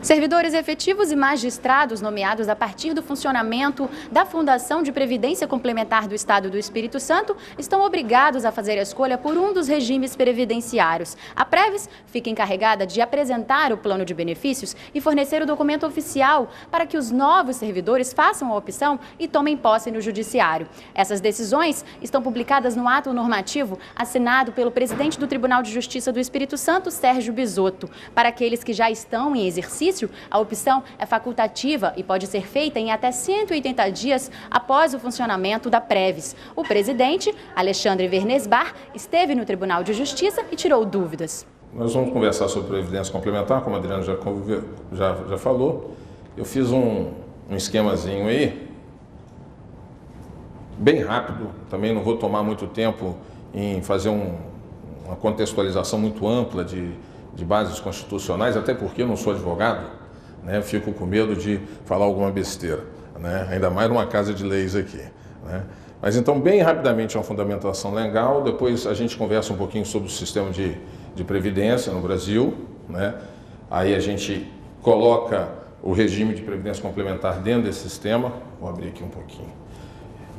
Servidores efetivos e magistrados nomeados a partir do funcionamento da Fundação de Previdência Complementar do Estado do Espírito Santo estão obrigados a fazer a escolha por um dos regimes previdenciários. A Previs fica encarregada de apresentar o plano de benefícios e fornecer o documento oficial para que os novos servidores façam a opção e tomem posse no Judiciário. Essas decisões estão publicadas no ato normativo assinado pelo presidente do Tribunal de Justiça do Espírito Santo, Sérgio Bisotto. Para aqueles que já estão em exercício, a opção é facultativa e pode ser feita em até 180 dias após o funcionamento da Previs. O presidente, Alexandre Vernesbar, esteve no Tribunal de Justiça e tirou dúvidas. Nós vamos conversar sobre previdência complementar, como a Adriana já falou. Eu fiz um esquemazinho aí, bem rápido, também não vou tomar muito tempo em fazer uma contextualização muito ampla de bases constitucionais, até porque eu não sou advogado, né? Fico com medo de falar alguma besteira, né? Ainda mais numa casa de leis aqui, né? Mas então, bem rapidamente, uma fundamentação legal, depois a gente conversa um pouquinho sobre o sistema de previdência no Brasil, né? Aí a gente coloca o regime de previdência complementar dentro desse sistema, vou abrir aqui um pouquinho,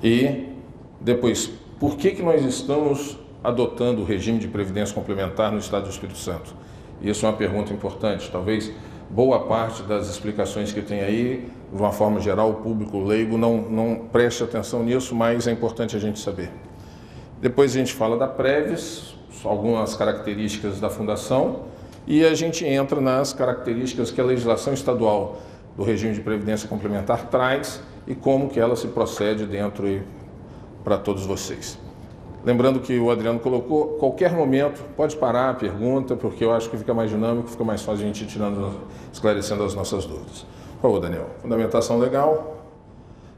e depois, por que nós estamos adotando o regime de previdência complementar no Estado do Espírito Santo? Isso é uma pergunta importante. Talvez boa parte das explicações que tem aí, de uma forma geral, o público leigo não preste atenção nisso, mas é importante a gente saber. Depois a gente fala da Previs, algumas características da Fundação, e a gente entra nas características que a legislação estadual do regime de previdência complementar traz e como que ela se procede dentro e para todos vocês. Lembrando que o Adriano colocou, qualquer momento, pode parar a pergunta, porque eu acho que fica mais dinâmico, fica mais fácil a gente ir esclarecendo as nossas dúvidas. Por favor, Daniel. Fundamentação legal.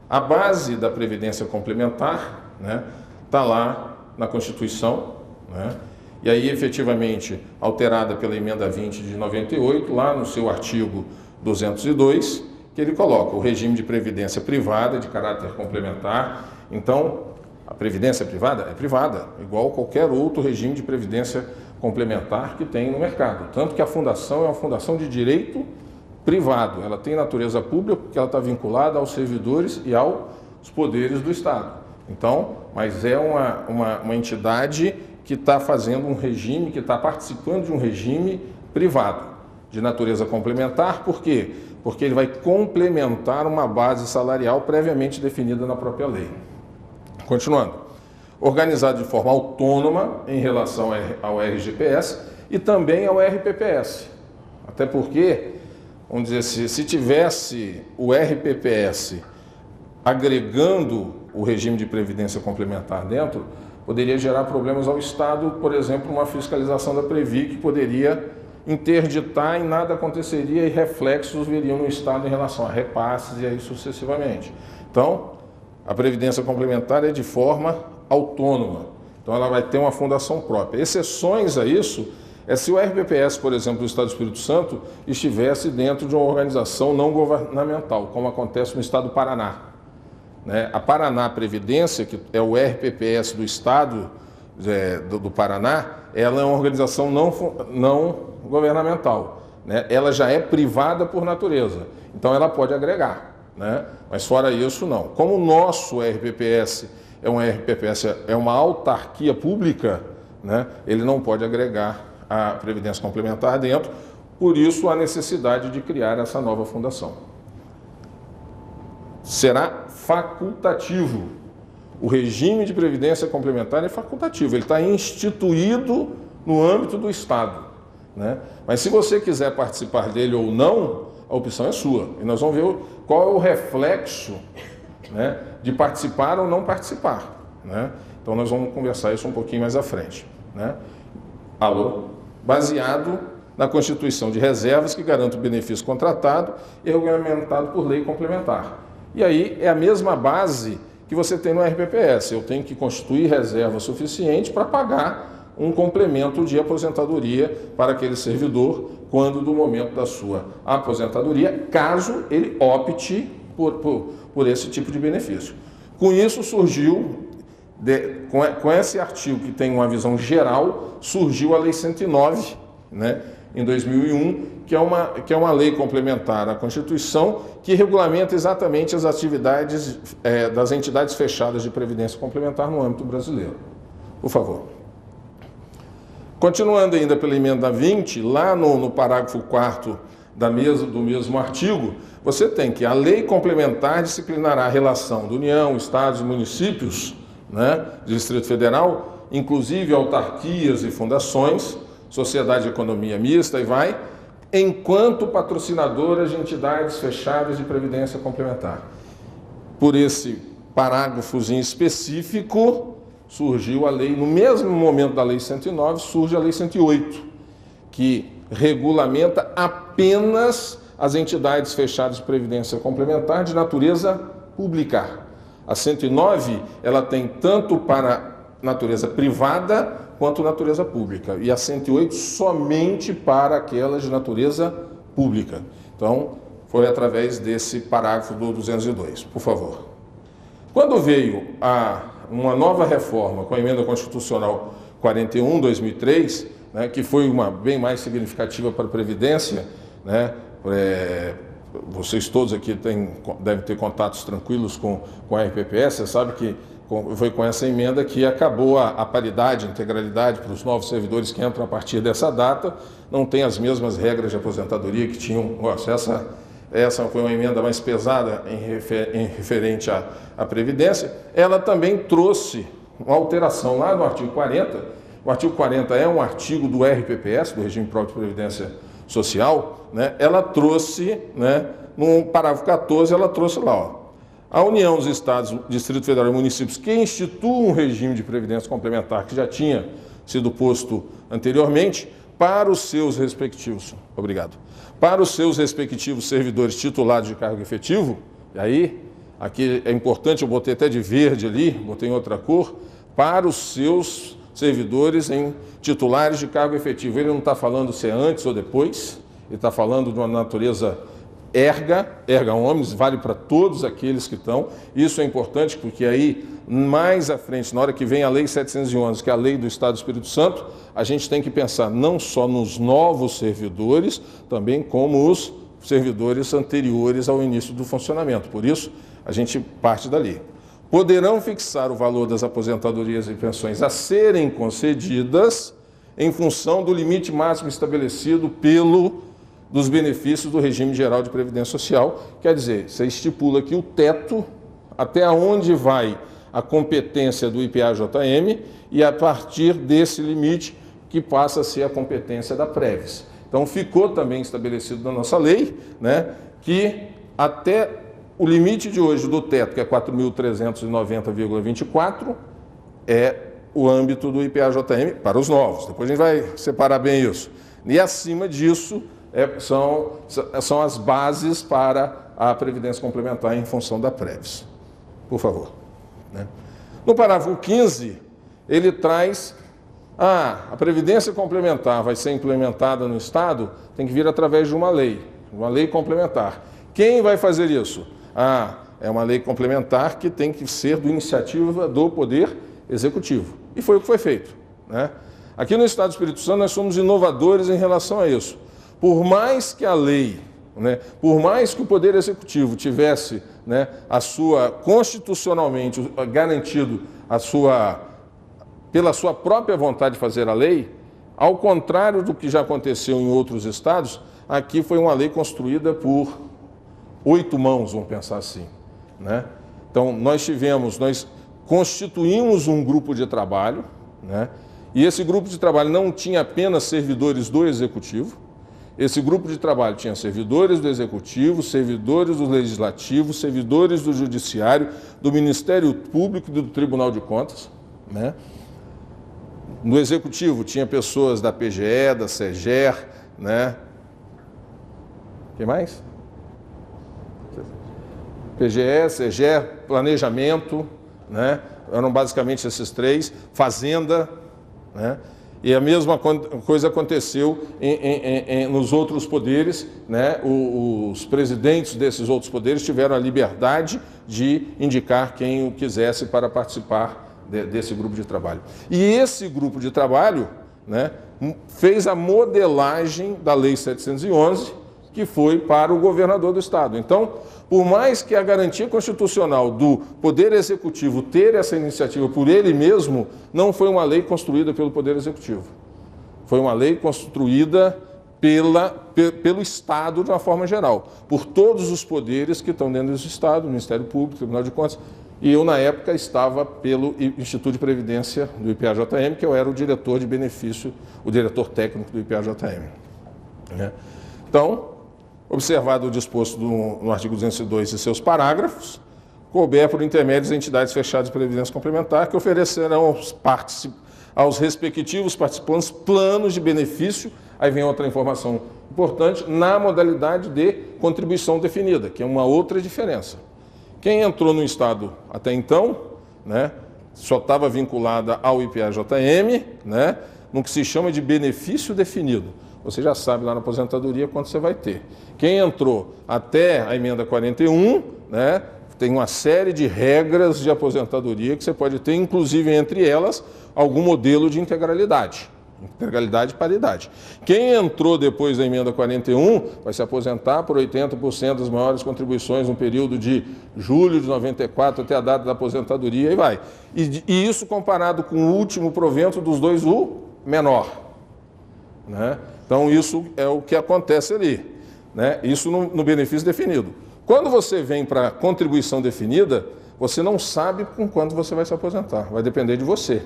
A base da Previdência Complementar, né, está lá na Constituição, né, e aí efetivamente alterada pela Emenda 20 de 98, lá no seu artigo 202, que ele coloca o regime de previdência privada de caráter complementar. Então, a previdência privada é privada, igual qualquer outro regime de previdência complementar que tem no mercado. Tanto que a fundação é uma fundação de direito privado. Ela tem natureza pública porque ela está vinculada aos servidores e aos poderes do Estado. Então, mas é uma entidade que está fazendo um regime, que está participando de um regime privado, de natureza complementar. Por quê? Porque ele vai complementar uma base salarial previamente definida na própria lei. Continuando, organizado de forma autônoma em relação ao RGPS e também ao RPPS. Até porque, vamos dizer, se tivesse o RPPS agregando o regime de previdência complementar dentro, poderia gerar problemas ao Estado, por exemplo, uma fiscalização da Previ que poderia interditar e nada aconteceria e reflexos viriam no Estado em relação a repasses e aí sucessivamente. Então, a Previdência Complementar é de forma autônoma, então ela vai ter uma fundação própria. Exceções a isso é se o RPPS, por exemplo, do Estado do Espírito Santo, estivesse dentro de uma organização não governamental, como acontece no Estado do Paraná. Né? A Paraná Previdência, que é o RPPS do Estado do Paraná, ela é uma organização não governamental. Né? Ela já é privada por natureza, então ela pode agregar. Né? Mas fora isso, não. Como o nosso RPPS é uma autarquia pública, né? Ele não pode agregar a Previdência Complementar dentro, por isso a necessidade de criar essa nova fundação. Será facultativo. O regime de Previdência Complementar é facultativo, ele está instituído no âmbito do Estado. Né? Mas se você quiser participar dele ou não, a opção é sua. E nós vamos ver qual é o reflexo, né, de participar ou não participar. Né? Então nós vamos conversar isso um pouquinho mais à frente. Né? Baseado na constituição de reservas que garante o benefício contratado e regulamentado por lei complementar. E aí é a mesma base que você tem no RPPS. Eu tenho que constituir reserva suficiente para pagar um complemento de aposentadoria para aquele servidor quando do momento da sua aposentadoria, caso ele opte por esse tipo de benefício. Com isso surgiu, com esse artigo que tem uma visão geral, surgiu a Lei 109, né, em 2001, que é uma lei complementar à Constituição que regulamenta exatamente as atividades das entidades fechadas de previdência complementar no âmbito brasileiro. Por favor. Continuando ainda pela emenda 20, lá no parágrafo 4º do mesmo artigo, você tem que a lei complementar disciplinará a relação da União, Estados e municípios, né, Distrito Federal, inclusive autarquias e fundações, sociedade de economia mista e enquanto patrocinadoras de entidades fechadas de previdência complementar. Por esse parágrafozinho específico, surgiu a lei, no mesmo momento da Lei 109, surge a Lei 108, que regulamenta apenas as entidades fechadas de previdência complementar de natureza pública. A 109, ela tem tanto para natureza privada quanto natureza pública, e a 108 somente para aquelas de natureza pública. Então, foi através desse parágrafo do 202, por favor. Quando veio uma nova reforma com a emenda constitucional 41/2003, né, que foi uma bem mais significativa para a Previdência, né, vocês todos aqui devem ter contatos tranquilos com a RPPS, você sabe que foi com essa emenda que acabou a paridade, a integralidade para os novos servidores que entram a partir dessa data, não tem as mesmas regras de aposentadoria que tinham. Essa foi uma emenda mais pesada em referente à Previdência. Ela também trouxe uma alteração lá no artigo 40. O artigo 40 é um artigo do RPPS, do Regime Próprio de Previdência Social, né? Ela trouxe, né, no parágrafo 14, ela trouxe lá, a União, os Estados, Distrito Federal e municípios que instituam um regime de previdência complementar que já tinha sido posto anteriormente para os seus respectivos, para os seus respectivos servidores titulares de cargo efetivo, e aí, aqui é importante, eu botei até de verde ali, botei em outra cor, para os seus servidores em titulares de cargo efetivo. Ele não está falando se é antes ou depois, ele está falando de uma natureza erga omnes, vale para todos aqueles que estão. Isso é importante porque aí, mais à frente, na hora que vem a Lei 711, que é a lei do Estado do Espírito Santo, a gente tem que pensar não só nos novos servidores, também como os servidores anteriores ao início do funcionamento. Por isso, a gente parte dali. Poderão fixar o valor das aposentadorias e pensões a serem concedidas em função do limite máximo estabelecido dos benefícios do regime geral de previdência social. Quer dizer, você estipula aqui o teto, até onde vai a competência do IPA-JM, e a partir desse limite que passa a ser a competência da Previs. Então ficou também estabelecido na nossa lei, né, que até o limite de hoje do teto, que é 4.390,24, é o âmbito do IPA-JM para os novos. Depois a gente vai separar bem isso. E acima disso são as bases para a previdência complementar em função da Previs. Por favor. Né? No parágrafo 15, ele traz a previdência complementar vai ser implementada no Estado, tem que vir através de uma lei complementar. Quem vai fazer isso? É uma lei complementar que tem que ser de iniciativa do Poder Executivo. E foi o que foi feito. Né? Aqui no Estado do Espírito Santo nós somos inovadores em relação a isso. Por mais que a lei, né, por mais que o Poder Executivo tivesse, né, constitucionalmente garantido pela sua própria vontade de fazer a lei, ao contrário do que já aconteceu em outros estados, aqui foi uma lei construída por 8 mãos, vamos pensar assim. Né? Então, nós constituímos um grupo de trabalho, né? E esse grupo de trabalho não tinha apenas servidores do Executivo, esse grupo de trabalho tinha servidores do Executivo, servidores do Legislativo, servidores do Judiciário, do Ministério Público e do Tribunal de Contas. Né? No Executivo tinha pessoas da PGE, da SEGER, né? Quem mais? PGE, SEGER, Planejamento, né? Eram basicamente esses três, Fazenda, né? E a mesma coisa aconteceu nos outros poderes, né? Os presidentes desses outros poderes tiveram a liberdade de indicar quem o quisesse para participar desse grupo de trabalho. E esse grupo de trabalho, né, fez a modelagem da Lei 711, que foi para o governador do Estado. Então, por mais que a garantia constitucional do Poder Executivo ter essa iniciativa por ele mesmo, não foi uma lei construída pelo Poder Executivo. Foi uma lei construída pelo Estado de uma forma geral, por todos os poderes que estão dentro do Estado, Ministério Público, Tribunal de Contas, e eu, na época, estava pelo Instituto de Previdência do IPA-JM, que eu era o diretor de benefício, o diretor técnico do IPA-JM. Então, observado o disposto no artigo 202 e seus parágrafos, couber por intermédios de entidades fechadas de previdência complementar que oferecerão aos respectivos participantes planos de benefício, aí vem outra informação importante, na modalidade de contribuição definida, que é uma outra diferença. Quem entrou no Estado até então, né, só estava vinculada ao IPA-JM, né, no que se chama de benefício definido. Você já sabe lá na aposentadoria quanto você vai ter. Quem entrou até a emenda 41, né, tem uma série de regras de aposentadoria que você pode ter, inclusive entre elas, algum modelo de integralidade e paridade. Quem entrou depois da emenda 41 vai se aposentar por 80% das maiores contribuições no período de julho de 94 até a data da aposentadoria e vai. E isso comparado com o último provento dos dois, o menor, né? Então, isso é o que acontece ali, né? Isso no benefício definido. Quando você vem para a contribuição definida, você não sabe com quanto você vai se aposentar, vai depender de você,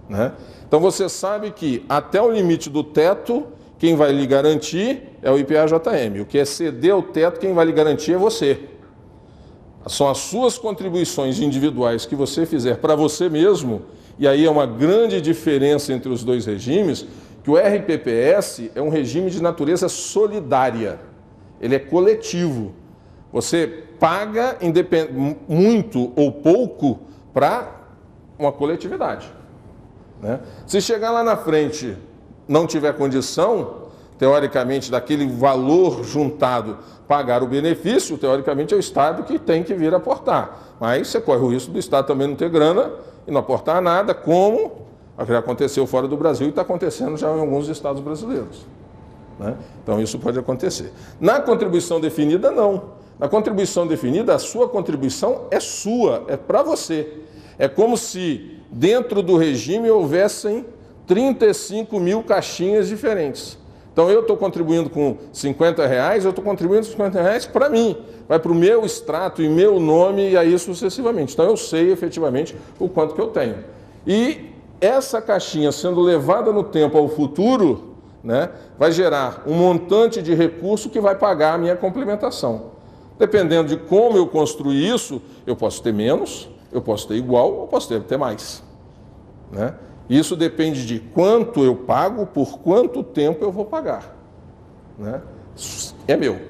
né? Então, você sabe que até o limite do teto, quem vai lhe garantir é o IPA-JM. O que exceder o teto, quem vai lhe garantir é você. São as suas contribuições individuais que você fizer para você mesmo, e aí é uma grande diferença entre os dois regimes, que o RPPS é um regime de natureza solidária, ele é coletivo. Você paga muito ou pouco para uma coletividade, né? Se chegar lá na frente não tiver condição, teoricamente, daquele valor juntado pagar o benefício, teoricamente é o Estado que tem que vir aportar. Mas você corre o risco do Estado também não ter grana e não aportar nada, como já aconteceu fora do Brasil e está acontecendo já em alguns estados brasileiros, né? Então, isso pode acontecer. Na contribuição definida, não. Na contribuição definida, a sua contribuição é sua, é para você. É como se dentro do regime houvessem 35 mil caixinhas diferentes. Então, eu estou contribuindo com R$50, eu estou contribuindo R$50 para mim. Vai para o meu extrato e meu nome e aí sucessivamente. Então, eu sei efetivamente o quanto que eu tenho. E essa caixinha sendo levada no tempo ao futuro, né, vai gerar um montante de recurso que vai pagar a minha complementação. Dependendo de como eu construir isso, eu posso ter menos, eu posso ter igual, ou posso ter mais, né? Isso depende de quanto eu pago, por quanto tempo eu vou pagar, né? É meu,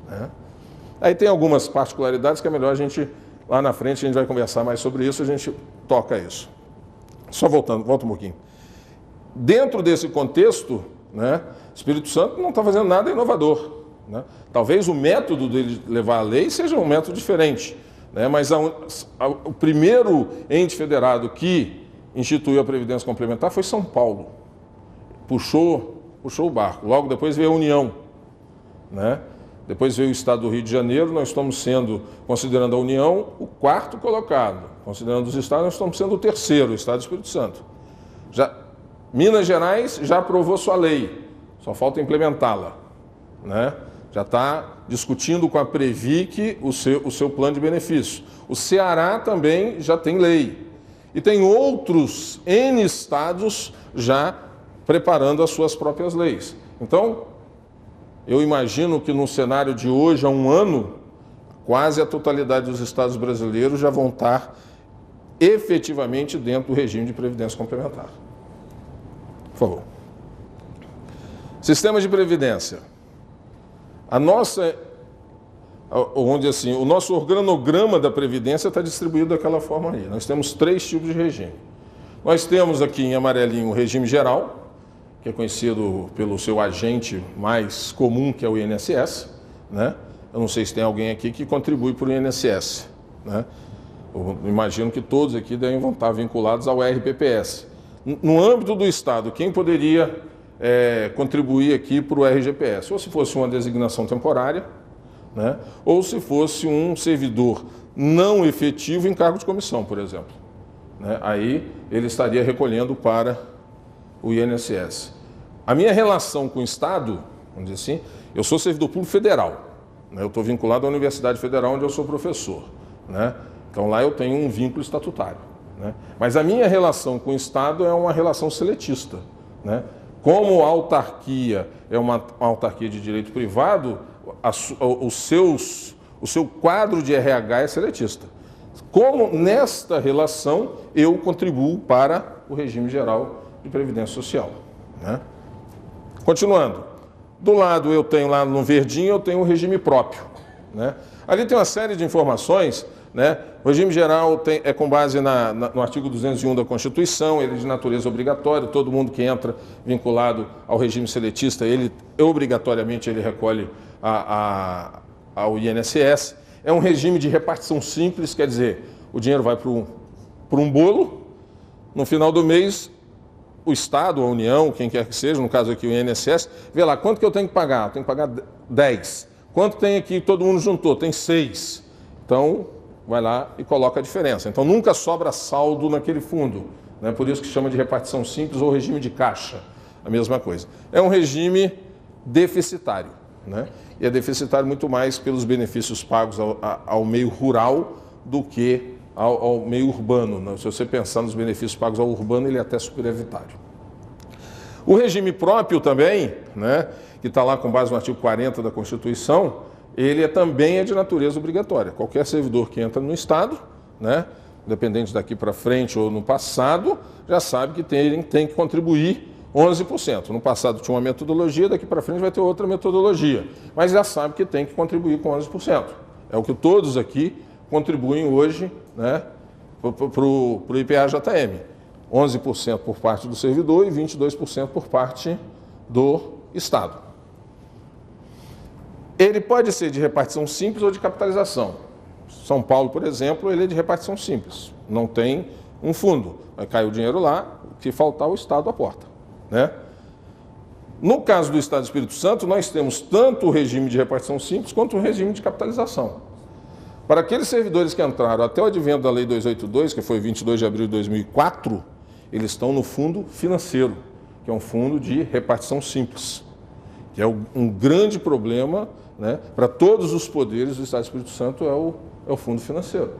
né? Aí tem algumas particularidades que é melhor a gente, lá na frente, a gente vai conversar mais sobre isso, a gente toca isso. Só volta um pouquinho. Dentro desse contexto, né, o Espírito Santo não está fazendo nada inovador, né? Talvez o método dele levar a lei seja um método diferente, né? Mas o primeiro ente federado que instituiu a Previdência Complementar foi São Paulo. Puxou o barco. Logo depois veio a União, né? Depois veio o Estado do Rio de Janeiro, nós estamos sendo, considerando a União, o quarto colocado. Considerando os estados, nós estamos sendo o terceiro, o Estado do Espírito Santo. Minas Gerais já aprovou sua lei, só falta implementá-la, né? Já está discutindo com a Previc o seu plano de benefício. O Ceará também já tem lei. E tem outros N estados já preparando as suas próprias leis. Então, eu imagino que no cenário de hoje, há um ano, quase a totalidade dos estados brasileiros já vão estar efetivamente dentro do regime de previdência complementar. Por favor. Sistema de previdência. O nosso organograma da previdência está distribuído daquela forma aí. Nós temos 3 tipos de regime. Nós temos aqui em amarelinho o regime geral, que é conhecido pelo seu agente mais comum, que é o INSS, né? Eu não sei se tem alguém aqui que contribui para o INSS, né? Eu imagino que todos aqui devem estar vinculados ao RPPS. no âmbito do Estado, quem poderia contribuir aqui para o RGPS? Ou se fosse uma designação temporária, né? Ou se fosse um servidor não efetivo em cargo de comissão, por exemplo, né? Aí ele estaria recolhendo para o INSS. A minha relação com o Estado, vamos dizer assim, eu sou servidor público federal, né? Eu estou vinculado à Universidade Federal, onde eu sou professor, né? Então lá eu tenho um vínculo estatutário, né? Mas a minha relação com o Estado é uma relação seletista, né? Como a autarquia é uma autarquia de direito privado, o seu quadro de RH é seletista. Como nesta relação eu contribuo para o regime geral de previdência social, né? Continuando, do lado eu tenho lá no verdinho, eu tenho o regime próprio, né? Ali tem uma série de informações, né? O regime geral é com base no artigo 201 da Constituição, ele é de natureza obrigatória, todo mundo que entra vinculado ao regime seletista, ele obrigatoriamente ele recolhe ao INSS. É um regime de repartição simples, quer dizer, o dinheiro vai para um bolo, no final do mês, o Estado, a União, quem quer que seja, no caso aqui o INSS, vê lá, quanto que eu tenho que pagar? Eu tenho que pagar 10. Quanto tem aqui, todo mundo juntou? Tem 6. Então, vai lá e coloca a diferença. Então, nunca sobra saldo naquele fundo, né? Por isso que chama de repartição simples ou regime de caixa, a mesma coisa. É um regime deficitário, né? E é deficitário muito mais pelos benefícios pagos ao meio rural do que ao meio urbano, né? Se você pensar nos benefícios pagos ao urbano, ele é até superavitário. O regime próprio também, né, que está lá com base no artigo 40 da Constituição, ele também é de natureza obrigatória. Qualquer servidor que entra no Estado, né, independente daqui para frente ou no passado, já sabe que tem que contribuir 11%. No passado tinha uma metodologia, daqui para frente vai ter outra metodologia. Mas já sabe que tem que contribuir com 11%. É o que todos aqui contribuem hoje, né, para o IPA-JM. 11% por parte do servidor e 22% por parte do Estado. Ele pode ser de repartição simples ou de capitalização. São Paulo, por exemplo, ele é de repartição simples. Não tem um fundo. Vai cair o dinheiro lá, se faltar o Estado aporta, né? No caso do Estado do Espírito Santo, nós temos tanto o regime de repartição simples quanto o regime de capitalização. Para aqueles servidores que entraram até o advento da Lei 282, que foi 22 de abril de 2004, eles estão no fundo financeiro, que é um fundo de repartição simples, que é um grande problema, né, para todos os poderes do Estado do Espírito Santo, é o fundo financeiro.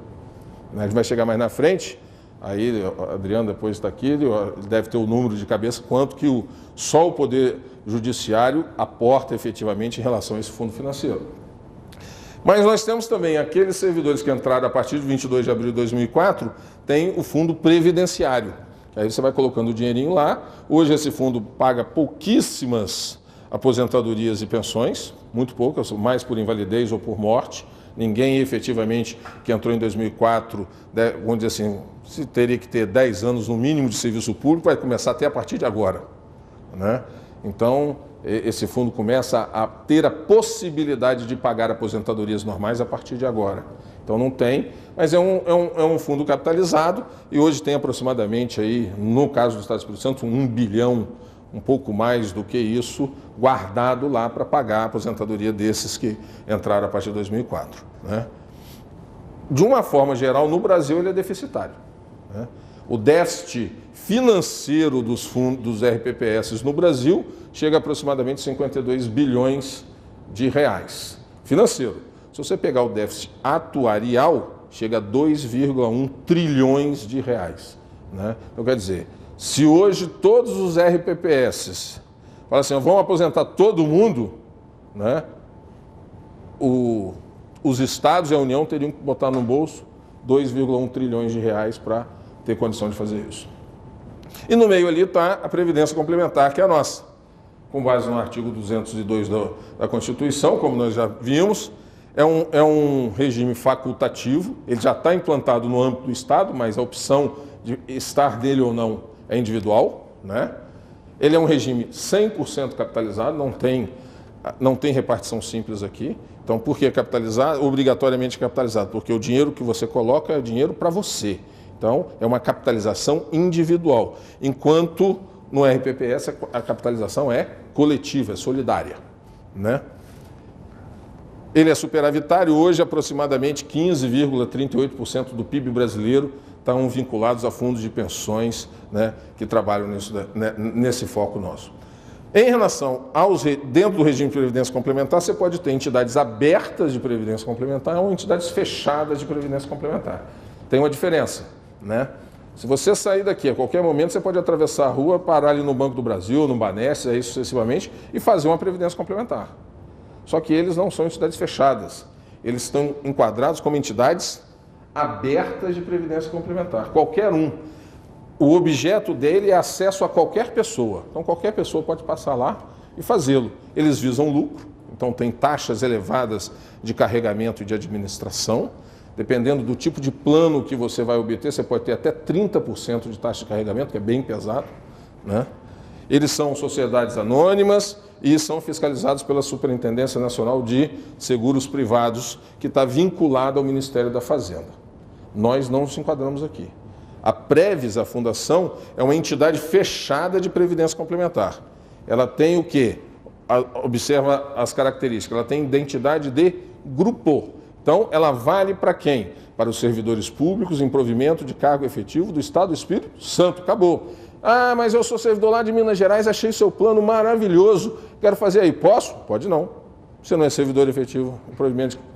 A gente vai chegar mais na frente, aí o Adriano depois está aqui, ele deve ter o número de cabeça, quanto que só o Poder Judiciário aporta efetivamente em relação a esse fundo financeiro. Mas nós temos também aqueles servidores que entraram a partir de 22 de abril de 2004, tem o fundo previdenciário. Aí você vai colocando o dinheirinho lá. Hoje esse fundo paga pouquíssimas aposentadorias e pensões, muito poucas, mais por invalidez ou por morte. Ninguém efetivamente que entrou em 2004, vamos dizer assim, se teria que ter 10 anos no mínimo de serviço público, vai começar até a partir de agora, né? Então, esse fundo começa a ter a possibilidade de pagar aposentadorias normais a partir de agora. Então não tem, mas é um fundo capitalizado e hoje tem aproximadamente aí, no caso do Estado do Espírito Santo, 1 bilhão, um pouco mais do que isso, guardado lá para pagar a aposentadoria desses que entraram a partir de 2004, né? De uma forma geral, no Brasil ele é deficitário, né? O déficit financeiro dos fundos dos RPPS no Brasil chega a aproximadamente 52 bilhões de reais. Financeiro. Se você pegar o déficit atuarial, chega a 2,1 trilhões de reais, né? Então, quer dizer, se hoje todos os RPPS falam assim, vamos aposentar todo mundo, né? Os estados e a União teriam que botar no bolso 2,1 trilhões de reais para ter condição de fazer isso. E no meio ali está a Previdência Complementar, que é a nossa, com base no artigo 202 da Constituição, como nós já vimos. É um regime facultativo, ele já está implantado no âmbito do Estado, mas a opção de estar dele ou não é individual, né? Ele é um regime 100% capitalizado, não tem repartição simples aqui. Então, por que capitalizado? Obrigatoriamente capitalizado, porque o dinheiro que você coloca é dinheiro para você. Então, é uma capitalização individual, enquanto no RPPS a capitalização é coletiva, é solidária, né? Ele é superavitário, hoje aproximadamente 15,38% do PIB brasileiro estão vinculados a fundos de pensões, né, que trabalham nesse foco nosso. Em relação dentro do regime de previdência complementar, você pode ter entidades abertas de previdência complementar ou entidades fechadas de previdência complementar. Tem uma diferença, né? Se você sair daqui a qualquer momento, você pode atravessar a rua, parar ali no Banco do Brasil, no Banesp, aí sucessivamente, e fazer uma previdência complementar. Só que eles não são entidades fechadas, eles estão enquadrados como entidades abertas de previdência complementar, qualquer um. O objeto dele é acesso a qualquer pessoa, então qualquer pessoa pode passar lá e fazê-lo. Eles visam lucro, então tem taxas elevadas de carregamento e de administração, dependendo do tipo de plano que você vai obter, você pode ter até 30% de taxa de carregamento, que é bem pesado, né? Eles são sociedades anônimas e são fiscalizados pela Superintendência Nacional de Seguros Privados, que está vinculada ao Ministério da Fazenda. Nós não nos enquadramos aqui. A Previs, a fundação, é uma entidade fechada de previdência complementar. Ela tem o quê? Observa as características. Ela tem identidade de grupo. Então, ela vale para quem? Para os servidores públicos em provimento de cargo efetivo do Estado do Espírito Santo. Acabou. Ah, mas eu sou servidor lá de Minas Gerais, achei seu plano maravilhoso, quero fazer aí. Posso? Pode não. Você não é servidor efetivo em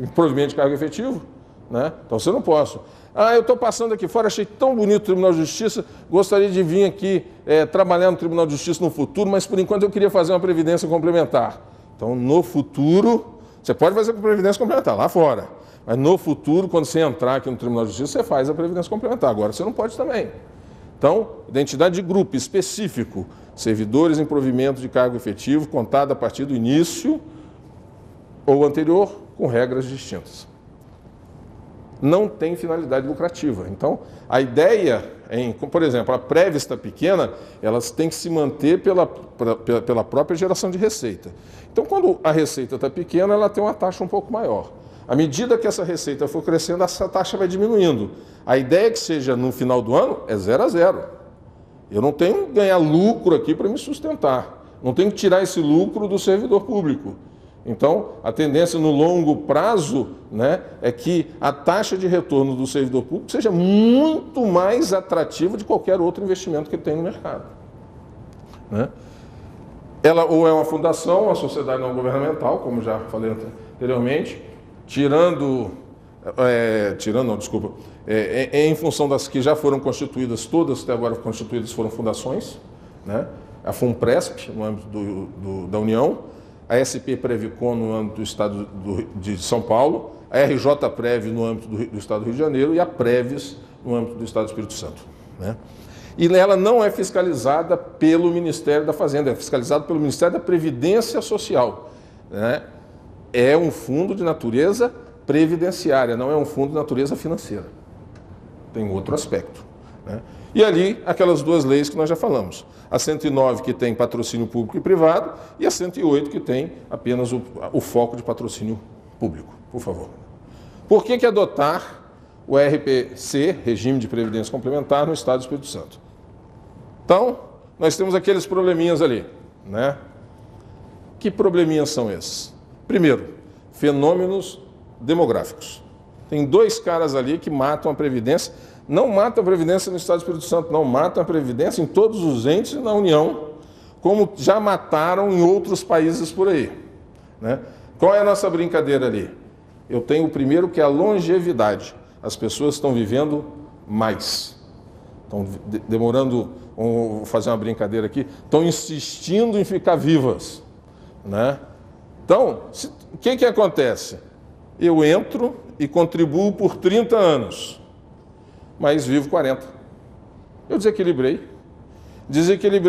provimento de cargo efetivo, né? Então você não posso. Ah, eu estou passando aqui fora, achei tão bonito o Tribunal de Justiça, gostaria de vir aqui trabalhar no Tribunal de Justiça no futuro, mas por enquanto eu queria fazer uma previdência complementar. Então, no futuro, você pode fazer com previdência complementar lá fora, mas no futuro, quando você entrar aqui no Tribunal de Justiça, você faz a previdência complementar. Agora você não pode também. Então, identidade de grupo específico, servidores em provimento de cargo efetivo, contada a partir do início ou anterior, com regras distintas. Não tem finalidade lucrativa. Então, a ideia, por exemplo, a Prévista pequena, elas têm que se manter pela própria geração de receita. Então, quando a receita está pequena, ela tem uma taxa um pouco maior. À medida que essa receita for crescendo, essa taxa vai diminuindo. A ideia é que seja no final do ano é 0 a 0. Eu não tenho que ganhar lucro aqui para me sustentar. Não tenho que tirar esse lucro do servidor público. Então, a tendência no longo prazo, né, é que a taxa de retorno do servidor público seja muito mais atrativa de qualquer outro investimento que ele tem no mercado, né? Ela ou é uma fundação, uma sociedade não governamental, como já falei anteriormente, em função das que já foram constituídas, todas até agora constituídas foram fundações, né? A FUNPRESP, no âmbito da União, a SP Previcon no âmbito do Estado de São Paulo, a RJ Prev no âmbito do Estado do Rio de Janeiro e a Previs no âmbito do Estado do Espírito Santo, né? E ela não é fiscalizada pelo Ministério da Fazenda, é fiscalizada pelo Ministério da Previdência Social, né? É um fundo de natureza previdenciária, não é um fundo de natureza financeira. Tem outro aspecto, né? E ali, aquelas duas leis que nós já falamos. A 109, que tem patrocínio público e privado, e a 108, que tem apenas o foco de patrocínio público. Por favor. Por que adotar o RPC, Regime de Previdência Complementar, no Estado do Espírito Santo? Então, nós temos aqueles probleminhas ali, né? Que probleminhas são esses? Primeiro, fenômenos demográficos. Tem dois caras ali que matam a Previdência. Não matam a Previdência no Estado do Espírito Santo, não matam a Previdência em todos os entes na União, como já mataram em outros países por aí, né? Qual é a nossa brincadeira ali? Eu tenho o primeiro, que é a longevidade. As pessoas estão vivendo mais. Estão demorando, vou fazer uma brincadeira aqui, estão insistindo em ficar vivas, né? Então, o que acontece? Eu entro e contribuo por 30 anos, mas vivo 40. Eu desequilibrei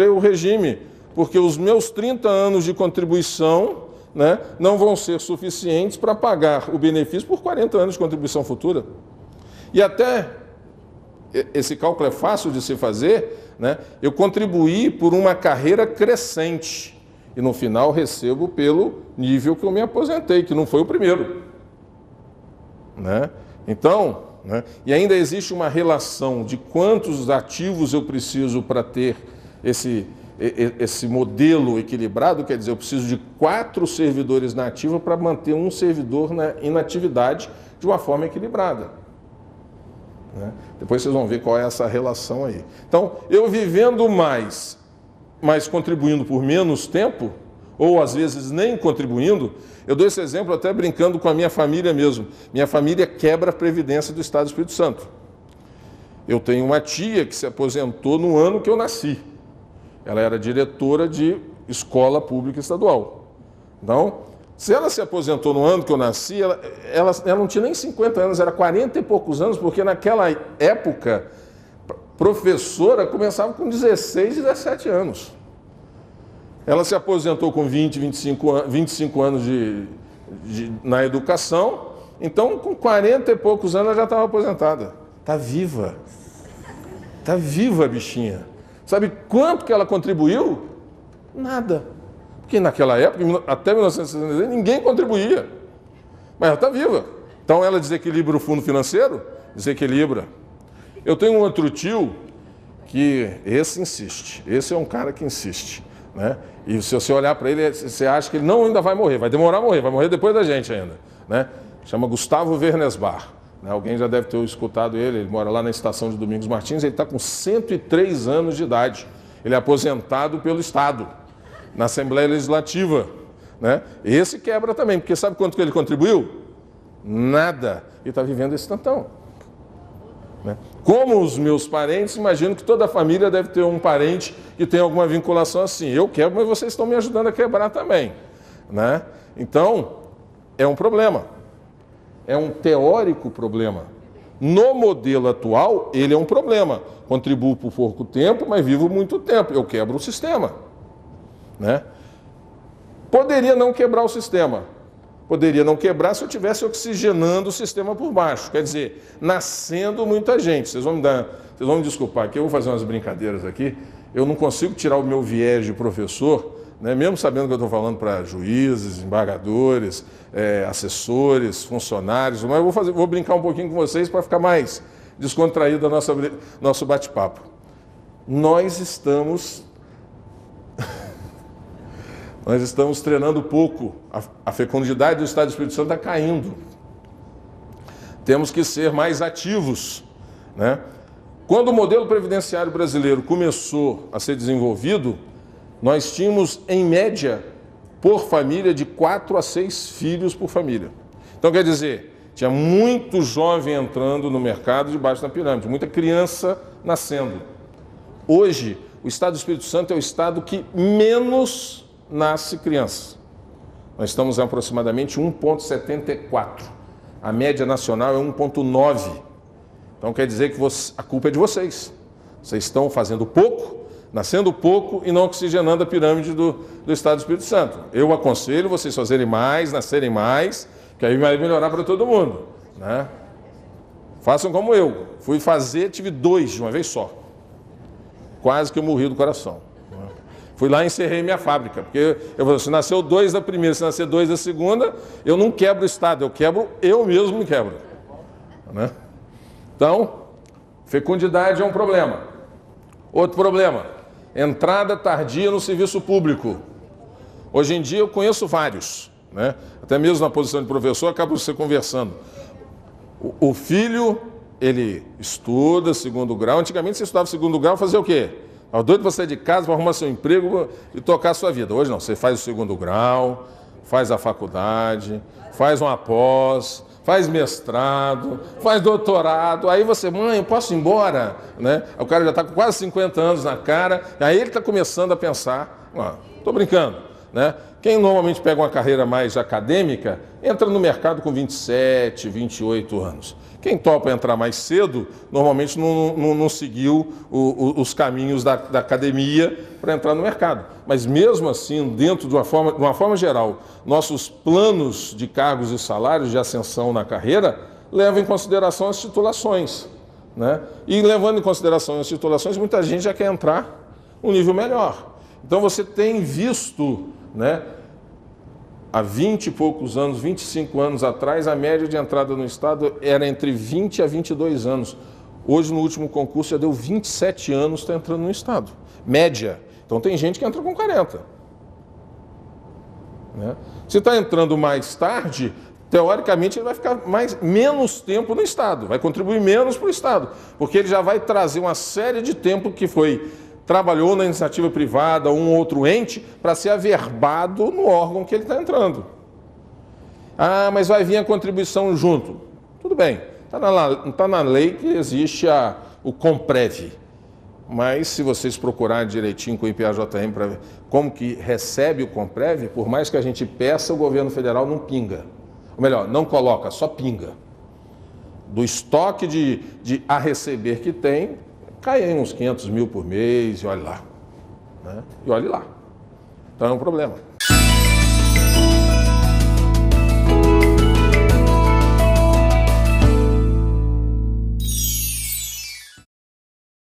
o regime, porque os meus 30 anos de contribuição, né, não vão ser suficientes para pagar o benefício por 40 anos de contribuição futura. E até, esse cálculo é fácil de se fazer, né, eu contribuí por uma carreira crescente e no final recebo pelo nível que eu me aposentei, que não foi o primeiro, né? Então, né? E ainda existe uma relação de quantos ativos eu preciso para ter esse modelo equilibrado, quer dizer, eu preciso de 4 servidores na ativa para manter um servidor na inatividade de uma forma equilibrada, né? Depois vocês vão ver qual é essa relação aí. Então, eu vivendo mais, mas contribuindo por menos tempo, ou às vezes nem contribuindo, eu dou esse exemplo até brincando com a minha família mesmo. Minha família quebra a Previdência do Estado do Espírito Santo. Eu tenho uma tia que se aposentou no ano que eu nasci. Ela era diretora de escola pública estadual. Então, se ela se aposentou no ano que eu nasci, ela não tinha nem 50 anos, era 40 e poucos anos, porque naquela época, professora começava com 16, 17 anos. Ela se aposentou com 25 anos na educação, então com 40 e poucos anos ela já estava aposentada. Está viva. Está viva a bichinha. Sabe quanto que ela contribuiu? Nada. Porque naquela época, até 1960, ninguém contribuía. Mas ela está viva. Então ela desequilibra o fundo financeiro? Desequilibra. Eu tenho um outro tio que esse insiste. Esse é um cara que insiste, né? E se você olhar para ele, você acha que ele não ainda vai morrer, vai demorar a morrer, vai morrer depois da gente ainda, né? Chama Gustavo Wernesbach, né? Alguém já deve ter escutado ele mora lá na estação de Domingos Martins, ele está com 103 anos de idade, ele é aposentado pelo Estado, na Assembleia Legislativa, né? Esse quebra também, porque sabe quanto que ele contribuiu? Nada, e está vivendo esse tantão. Como os meus parentes, imagino que toda a família deve ter um parente que tem alguma vinculação assim. Eu quebro, mas vocês estão me ajudando a quebrar também, né? Então, é um problema. É um teórico problema. No modelo atual, ele é um problema. Contribuo por pouco tempo, mas vivo muito tempo. Eu quebro o sistema, né? Poderia não quebrar o sistema. Poderia não quebrar se eu estivesse oxigenando o sistema por baixo. Quer dizer, nascendo muita gente. Vocês vão me desculpar aqui, eu vou fazer umas brincadeiras aqui. Eu não consigo tirar o meu viés de professor, né, mesmo sabendo que eu estou falando para juízes, embargadores, assessores, funcionários, mas eu vou brincar um pouquinho com vocês para ficar mais descontraído o nosso bate-papo. Nós estamos treinando pouco, a fecundidade do Estado do Espírito Santo está caindo. Temos que ser mais ativos, né? Quando o modelo previdenciário brasileiro começou a ser desenvolvido, nós tínhamos, em média, por família, de 4 a 6 filhos por família. Então, quer dizer, tinha muito jovem entrando no mercado debaixo da pirâmide, muita criança nascendo. Hoje, o Estado do Espírito Santo é o estado que menos nasce criança. Nós estamos em aproximadamente 1,74. A média nacional é 1,9. Então quer dizer que a culpa é de vocês. Vocês estão fazendo pouco, nascendo pouco e não oxigenando a pirâmide do Estado do Espírito Santo. Eu aconselho vocês fazerem mais, nascerem mais, que aí vai melhorar para todo mundo, né? Façam como eu. Fui fazer, tive 2 de uma vez só. Quase que eu morri do coração. Fui lá e encerrei minha fábrica, porque eu falei, se nasceu 2 da primeira, se nascer 2 da segunda, eu não quebro o Estado, eu mesmo me quebro, né? Então, fecundidade é um problema. Outro problema, entrada tardia no serviço público. Hoje em dia eu conheço vários, né? Até mesmo na posição de professor, acabo você conversando. O filho, ele estuda segundo grau, antigamente você estudava segundo grau, fazia o quê? Estava doido para sair de casa, para arrumar seu emprego e tocar a sua vida. Hoje não, você faz o segundo grau, faz a faculdade, faz uma pós, faz mestrado, faz doutorado, aí você, mãe, eu posso ir embora? Né? O cara já está com quase 50 anos na cara, aí ele está começando a pensar, estou brincando, né? Quem normalmente pega uma carreira mais acadêmica, entra no mercado com 27, 28 anos. Quem topa entrar mais cedo, normalmente não seguiu os caminhos da academia para entrar no mercado. Mas mesmo assim, dentro de uma forma geral, nossos planos de cargos e salários de ascensão na carreira levam em consideração as titulações, né? E levando em consideração as titulações, muita gente já quer entrar um nível melhor. Então você tem visto, né, há 20 e poucos anos, 25 anos atrás, a média de entrada no Estado era entre 20 a 22 anos. Hoje, no último concurso, já deu 27 anos está entrando no Estado. Média. Então, tem gente que entra com 40. Né? Se está entrando mais tarde, teoricamente, ele vai ficar menos tempo no Estado, vai contribuir menos para o Estado, porque ele já vai trazer uma série de tempo que trabalhou na iniciativa privada, um outro ente, para ser averbado no órgão que ele está entrando. Ah, mas vai vir a contribuição junto. Tudo bem, está na lei que existe o Comprev. Mas se vocês procurarem direitinho com o IPAJM para ver como que recebe o Comprev, por mais que a gente peça, o governo federal não pinga. Ou melhor, não coloca, só pinga. Do estoque de a receber que tem, cai aí uns 500 mil por mês e olhe lá. Né? E olhe lá. Então é um problema.